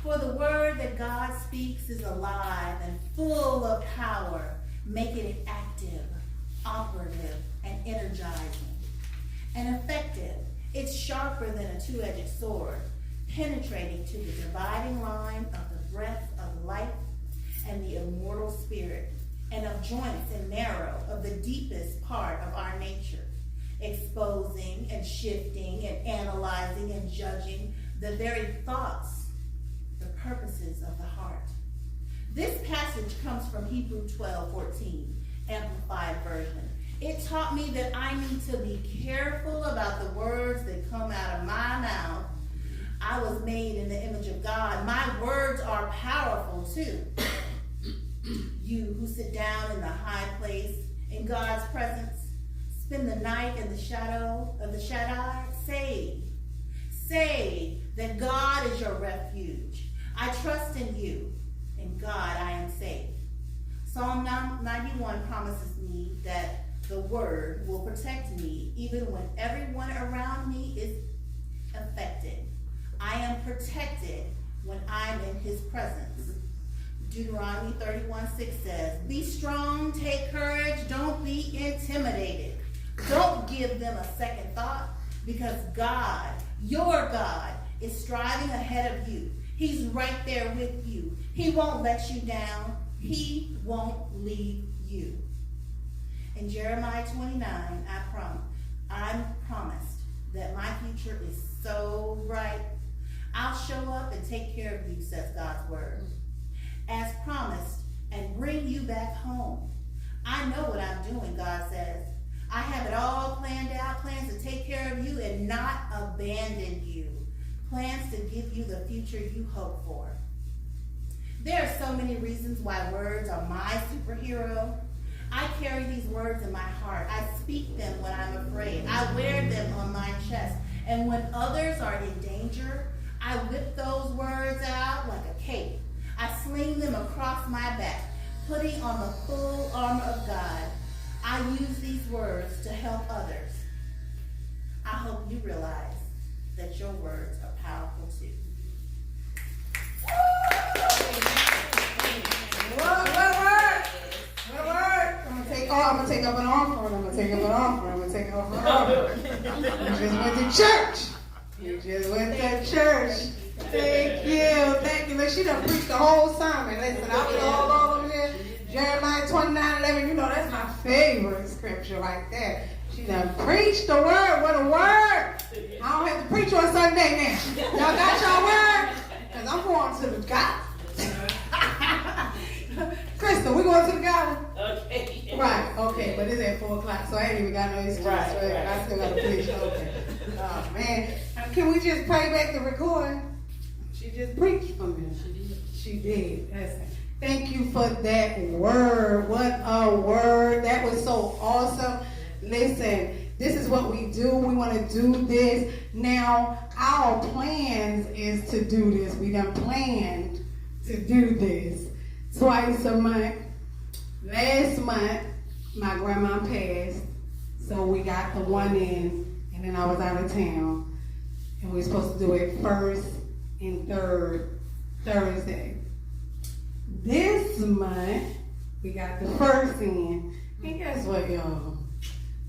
For the word that God speaks is alive and full of power, making it active, operative, and energizing, and effective. It's sharper than a two-edged sword, penetrating to the dividing line of the breath of life and the immortal spirit, and of joints and marrow of the deepest part of our nature, exposing and shifting and analyzing and judging the very thoughts, the purposes of the heart. This passage comes from Hebrews 12:14, Amplified Version. It taught me that I need to be careful about the words that come out of my mouth. I was made in the image of God. My words are powerful too. You who sit down in the high place in God's presence, spend the night in the shadow of the Shaddai, say that God is your refuge. I trust in you. In God I am safe. Psalm 91 promises me that the word will protect me even when everyone around me is affected. I am protected when I'm in his presence. Deuteronomy 31:6 says, be strong, take courage, don't be intimidated. Don't give them a second thought, because God, your God, is striving ahead of you. He's right there with you. He won't let you down. He won't leave you. In Jeremiah 29, I'm promised that my future is so bright. I'll show up and take care of you, says God's word. As promised, and bring you back home. I know what I'm doing, God says. I have it all planned out, plans to take care of you and not abandon you. Plans to give you the future you hope for. There are so many reasons why words are my superhero. I carry these words in my heart. I speak them when I'm afraid. I wear them on my chest. And when others are in danger, I whip those words out like a cape. I sling them across my back, putting on the full armor of God. I use these words to help others. I hope you realize that your words are powerful too. What word? I'm gonna take up an offering. You just went to church. Thank you. Look, she done preached the whole sermon. Listen, I was all over here. Jeremiah 29:11. You know that's my favorite scripture right there. She done preached the word. What a word! I don't have to preach on Sunday now. Y'all got y'all word? Because I'm going to the God. Crystal, we going to the garden? Okay. Right, okay, but it's at 4 o'clock, so I ain't even got no excuse. Right. I still got to preach. Okay. Oh, man. Can we just play back the recording? She just preached for me. She did. Thank you for that word. What a word. That was so awesome. Listen, this is what we do. We want to do this. Now, our plans is to do this. We done planned to do this twice a month. Last month, my grandma passed, so we got the one in, and then I was out of town. And we were supposed to do it first and third Thursday. This month, we got the first in. And guess what, y'all?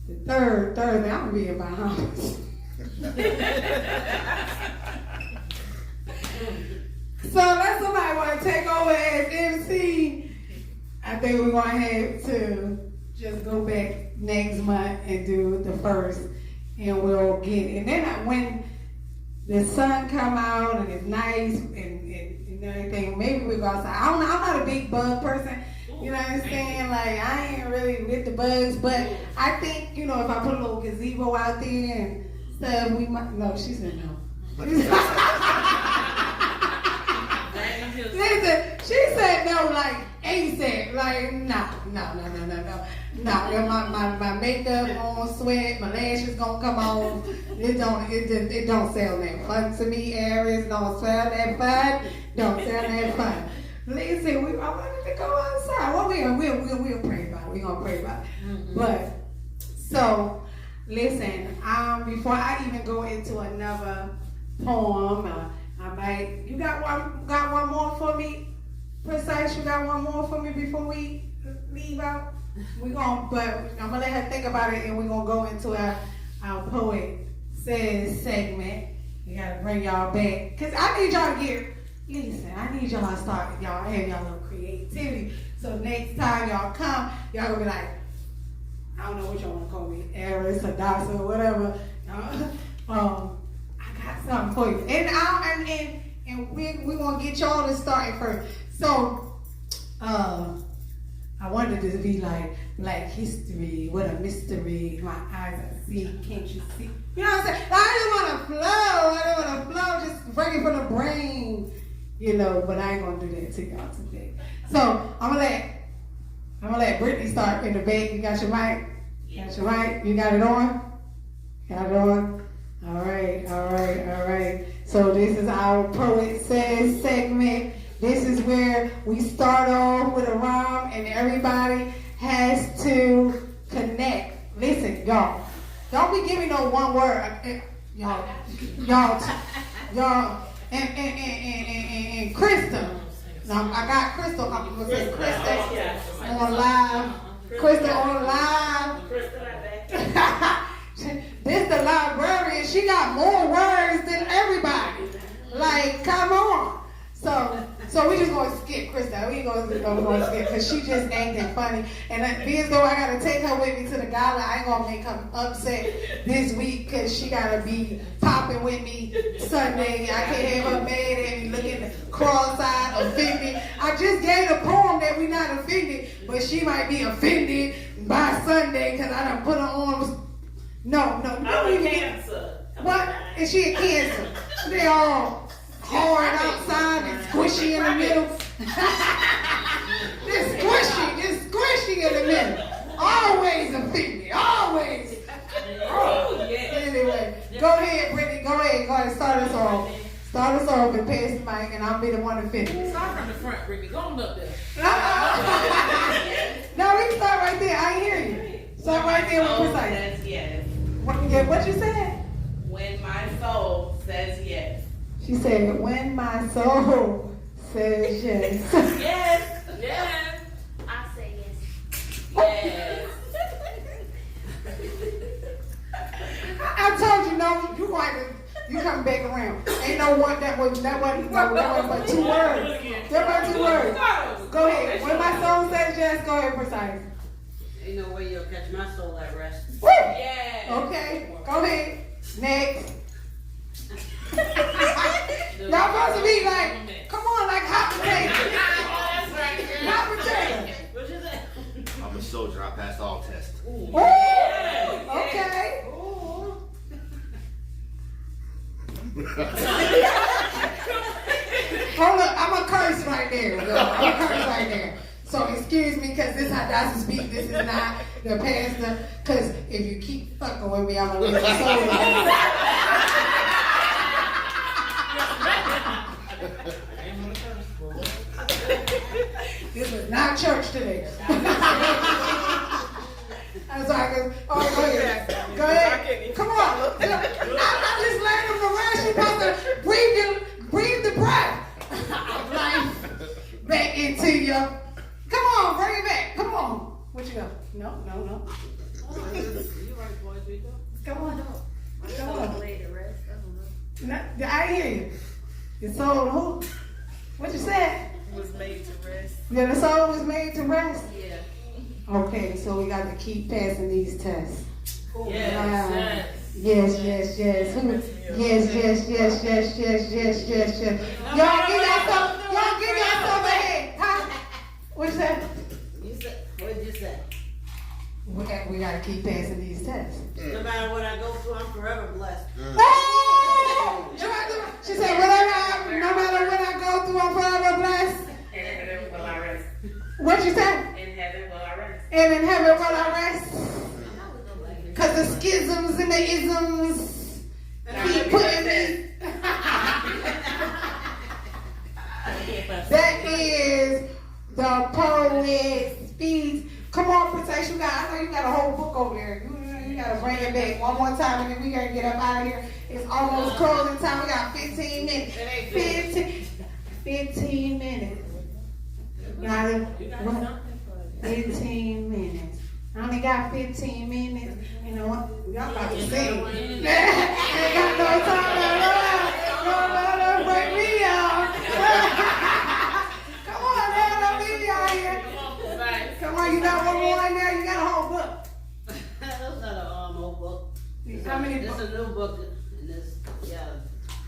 The third Thursday, I'm going to be in Bahamas. So unless somebody want to take over as MC, I think we're going to have to just go back next month and do the first. And we'll get it. And then when the sun come out and it's nice and everything, maybe we'll go outside. I don't know, I'm not a big bug person. You know what I'm saying? Like, I ain't really with the bugs, but I think, if I put a little gazebo out there and stuff, we might. No, she said no. Listen, she said no, like ASAP. Like, no. My makeup on sweat, my lashes gonna come on. It don't sound that fun to me, Heiress. Don't sound that fun. Don't sound that fun. Listen, I wanted to go outside. Well, we'll pray about it. We're gonna pray about it. Mm-hmm. But so listen, before I even go into another poem, you got one more for me? Percise, you got one more for me before we leave out? But I'm gonna let her think about it, and we're gonna go into our Poet Says segment. We gotta bring y'all back, cause I need y'all to get. Listen, I need y'all to start. Y'all have y'all little creativity. So next time y'all come, y'all gonna be like, I don't know what y'all wanna call me, Heiress, Hadassah, or whatever. I got something for you, and we gonna get y'all to start first. So, I wanted it to be like Black History, what a mystery, my eyes I see, can't you see? You know what I'm saying? I just want to flow, just bring it from the brain, but I ain't gonna do that to y'all today. So, I'm gonna let Brittany start in the back. You got your mic? Got your mic? You got it on? Got it on? All right. So this is our Poet Says segment. This is where we start off with a rhyme and everybody has to connect. Listen, y'all, don't be giving no one word. Y'all, and Crystal. Now, I got Crystal. I'm going to say Crystal on live. Crystal on live. This the librarian. She got more words than everybody. Like, come on. So we just gonna skip Krista. We gonna skip because she just acting funny. And being as though I gotta take her with me to the gala, I ain't gonna make her upset this week because she gotta be popping with me Sunday. I can't have her mad at me, looking cross-eyed, offended. I just gave a poem that we not offended, but she might be offended by Sunday because I done put her on. No, I'm a Cancer. What? Is she a Cancer? They all hard outside and squishy in the middle. Just squishy in the middle. Always offended. Always. Oh, yeah. Anyway, go ahead, Brittany. Go ahead. Start us off. Start us off and pass the mic, and I'll be the one offended. Start from the front, Brittany. Go on up there. No, we can start right there. I ain't hear you. Start right there with Percise. Says yes. What you said? When my soul says yes. She said, when my soul says yes. Yes. Yes. I say yes. Yes. I told you, no, you come back around. Ain't no one that was but 2 words. There were 2 words. Go ahead. When my soul says yes, go ahead, Percise. Ain't no way you'll catch my soul at rest. Woo! Yes. Okay, go ahead. Next. Y'all supposed to be like, come on, like hot potato. Hot potato. What you say? I'm a soldier. I passed all tests. Ooh, okay. Hold up, I'm a curse right there. Yo. I'm a curse right there. So excuse me, because this Hadassah speak. This is not the pastor. Because if you keep fucking with me, I'm gonna leave the soul. This was not church today. I'm sorry. Oh, go ahead. Go ahead. Come on. I'm just letting them around. She's supposed to breathe the breath of life back into you. Come on, bring it back. Come on. What you got? No. You right, boys, we go. Come on. Come on. Later, rest. I don't know. No, I hear you. Your soul, who? What you said? Was made to rest. Yeah, the soul was made to rest. Yeah. Okay, so we got to keep passing these tests. Yes. Yes. Who? Yes. Y'all give yourself a hand. Huh? What's that? You said, what did you say? We got to keep passing these tests. No matter what I go through, I'm forever blessed. Oh! She said, no matter what I go through, I'm forever blessed. And in heaven will I rest. What you said? In heaven will I rest. And in heaven will I rest. Because the schisms and the isms keep putting me. That is the poet speech. Come on, Percise, I know you got a whole book over there. You got to bring it back one more time and then we got to get up out of here. It's almost closing time. We got 15 minutes. 15 minutes. Got it? 15 minutes. I only got 15 minutes. You know what? Y'all about to sing. Ain't got no time to run. No, break me out. Come on, man. Don't leave me out here. Come on, you got one more in there. You got a whole book. That's not a whole book. How many This books? is a new book, and this,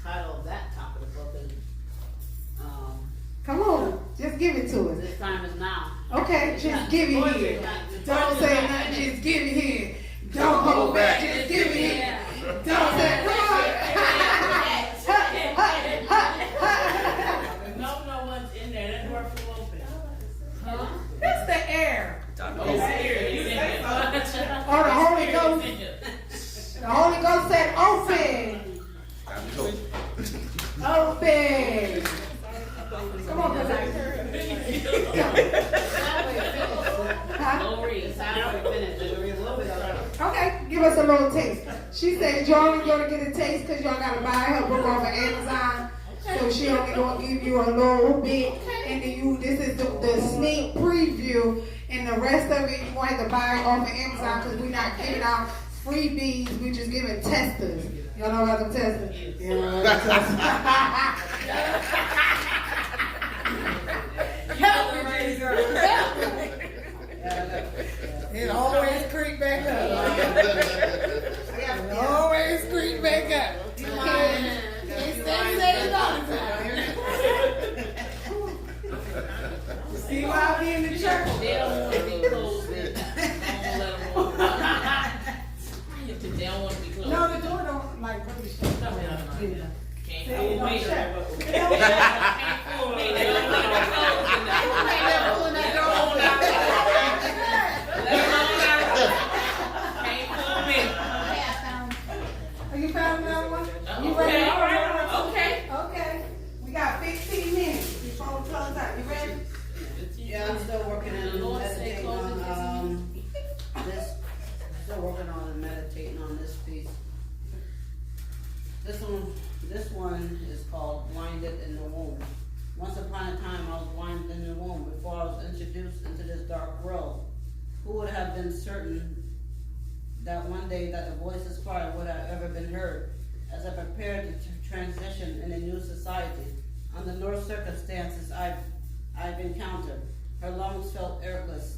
title of that top of the book is, Come on. Just give it to us. This Time Is Now. Okay, just give it here. Don't say nothing, just give it here. Don't hold back, just give it here. Don't say, come on. No one's in there. That door will open. That's the air. Oh, Oh, the Holy Ghost. The Holy Ghost said, open. Open. Come on, because Okay, give us a little taste. She said y'all ain't gonna get a taste because y'all gotta buy her book off of Amazon. So she only gonna give you a little bit, and then this is the sneak preview, and the rest of it you gonna have to buy off of Amazon because we're not giving out freebies. We just giving testers. Y'all know about them testers? You know about them testers. Help me, Jesus. Help me. It always creep back up. It always creep back up. You can't say it all the time. See why I be in the church? They don't want to be closed. They don't want to be closed. No, the door don't like really shut. Can't They fool don't me. shut. Can't fool me. They don't want to be closed. Pulling that door on Can't fool me. Oh, you found another one? You Okay, ready? all right. Okay. Okay. We got 15 minutes before we close out. You ready? Yeah, I'm still working and meditating on this. Still working on and meditating on this piece. This one is called Blinded in the Womb. Once upon a time, I was blinded in the womb before I was introduced into this dark world. Who would have been certain that one day that the voice's cry would have ever been heard? As I prepared to transition in a new society, under no circumstances I've encountered. Her lungs felt airless,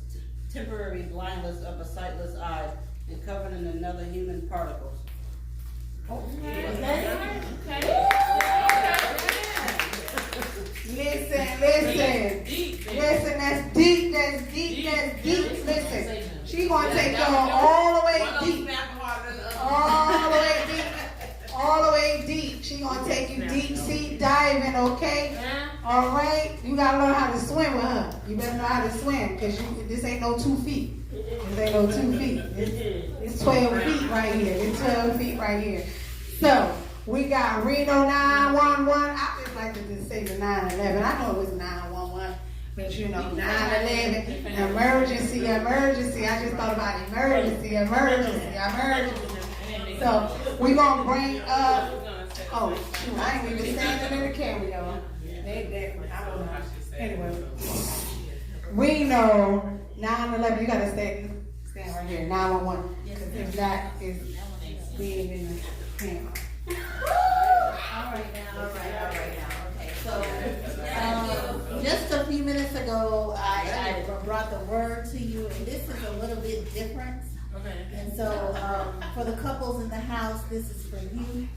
temporary blindness of a sightless eye, and covered in another human particles. Listen, that's deep. Listen, she gonna take y'all all the way deep. All the way deep. She gonna take you deep sea diving, okay? All right? You gotta learn how to swim with her. You better know how to swim, because this ain't no 2 feet. It's 12 feet right here. It's 12 feet right here. So, we got Reno911. I just like to just say the 911. I know it was 911, but you know, 911, emergency. I just thought about emergency. So, we gonna bring up, oh, shoot, I ain't even standing in the camera, y'all. I don't know. Anyway, Reno 911, you gotta stand right here, 911. Because if not, it's being in the camera. All right now. Okay, so just a few minutes ago, I brought the word to you, and this is a little bit different. Okay. And so for the couples in the house, this is for you,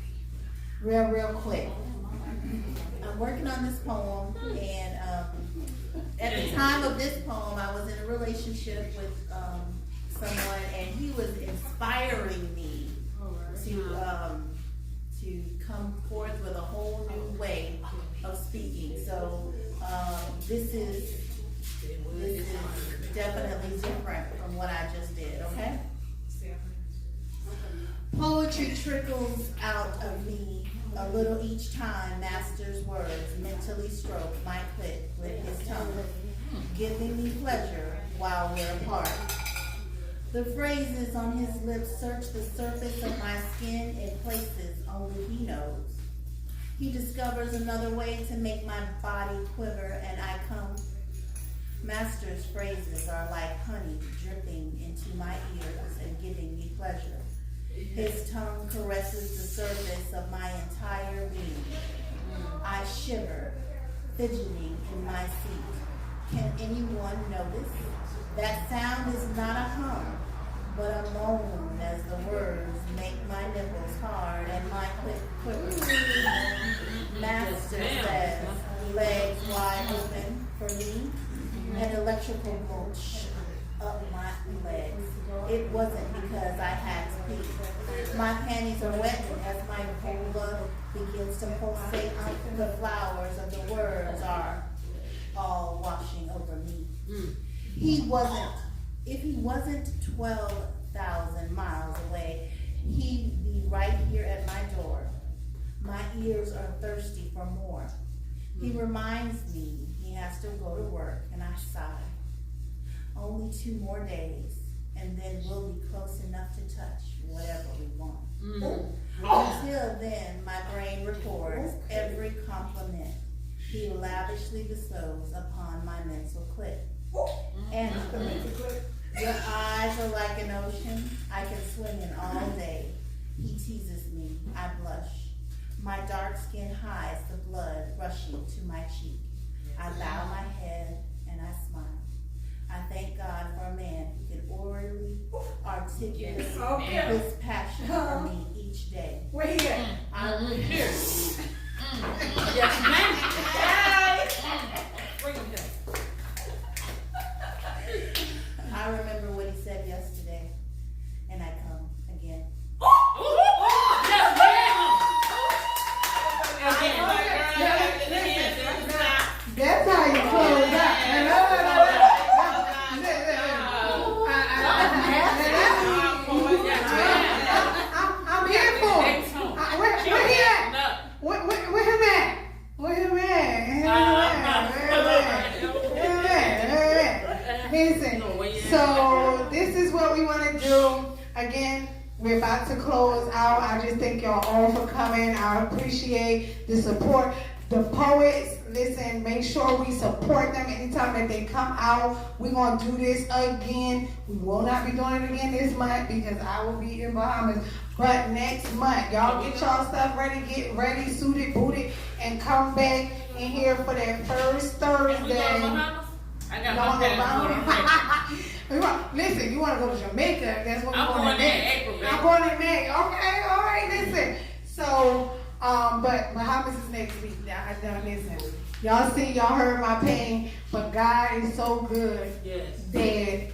real quick. I'm working on this poem, and at the time of this poem, I was in a relationship with someone, and he was inspiring me to come forth with a whole new way of speaking. So this is definitely different from what I just did, okay? Poetry trickles out of me a little each time master's words mentally stroke my clit with his tongue, giving me pleasure while we're apart. The phrases on his lips search the surface of my skin in places only he knows. He discovers another way to make my body quiver, and I come. Master's phrases are like honey dripping into my ears and giving me pleasure. His tongue caresses the surface of my entire being. I shiver, fidgeting in my seat. Can anyone notice? That sound is not a hum, but a moan as the words make my nipples hard and my clit quiver. Master says, legs wide open for me, an electrical mulch up my legs. It wasn't because I had to pee. My panties are wet as my vulva begins to pulsate. The flowers of the words are all washing over me. If he wasn't 12,000 miles away, he'd be right here at my door. My ears are thirsty for more. He reminds me he has to go to work, and I sigh. Only 2 more days, and then we'll be close enough to touch whatever we want. Until then, my brain records every compliment he lavishly bestows upon my mental clit. And your eyes are like an ocean I can swim in all day. He teases me, I blush. My dark skin hides the blood rushing to my cheek. I bow my head and I smile. I thank God for a man who can orally articulate his passion for me each day. Where he at? Yes, ma'am. Bring him here. I remember what he said yesterday, and I come again. Yes, ma'am. That's how you close out. I'm here for it. Where he at? Where him at? Where him at? Listen, so this is what we want to do. Again, we're about to close out. I just thank y'all all for coming. I appreciate the support. The poets, listen, make sure we support them anytime that they come out. We're going to do this again. We will not be doing it again this month because I will be in Bahamas. But next month, y'all get y'all stuff ready, get ready, suited, booted, and come back in here for that first Thursday. I got my Listen, you want to go to Jamaica? That's what I'm we're going going there in to April, I'm baby. going in May. Okay, all right. Listen. So, but Bahamas is next week. Listen. Y'all see, y'all heard my pain, but God is so good Yes. that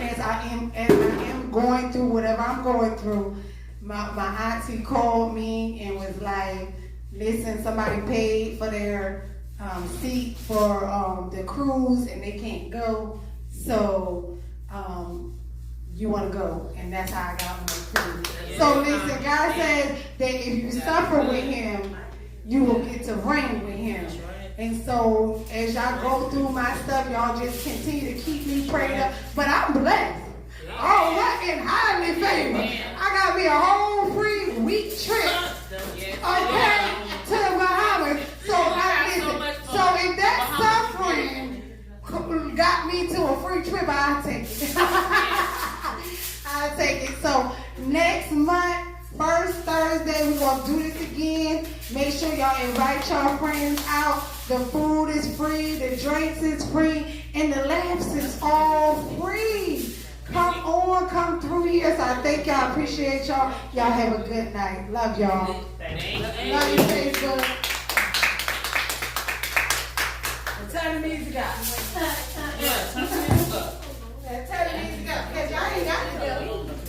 as I am going through whatever I'm going through, my auntie called me and was like, listen, somebody paid for their seat for the cruise and they can't go, so you want to go, and that's how I got on the cruise. So listen, God says that if you suffer with him, you will get to reign with him. And so as y'all go through my stuff, y'all just continue to keep me prayed up. But I'm blessed. Oh, what in highly favor. I got me a whole free week trip, okay, to the Bahamas. So if that suffering got me to a free trip, I'll take it. I'll take it. So next month, first Thursday, we're going to do this again. Make sure y'all invite y'all friends out. The food is free, the drinks is free, and the laughs is all free. Come on, come through here. So I thank y'all, appreciate y'all. Y'all have a good night. Love y'all. Love you, Facebook. Turn the music up. Tell the music up, because y'all ain't got to do it.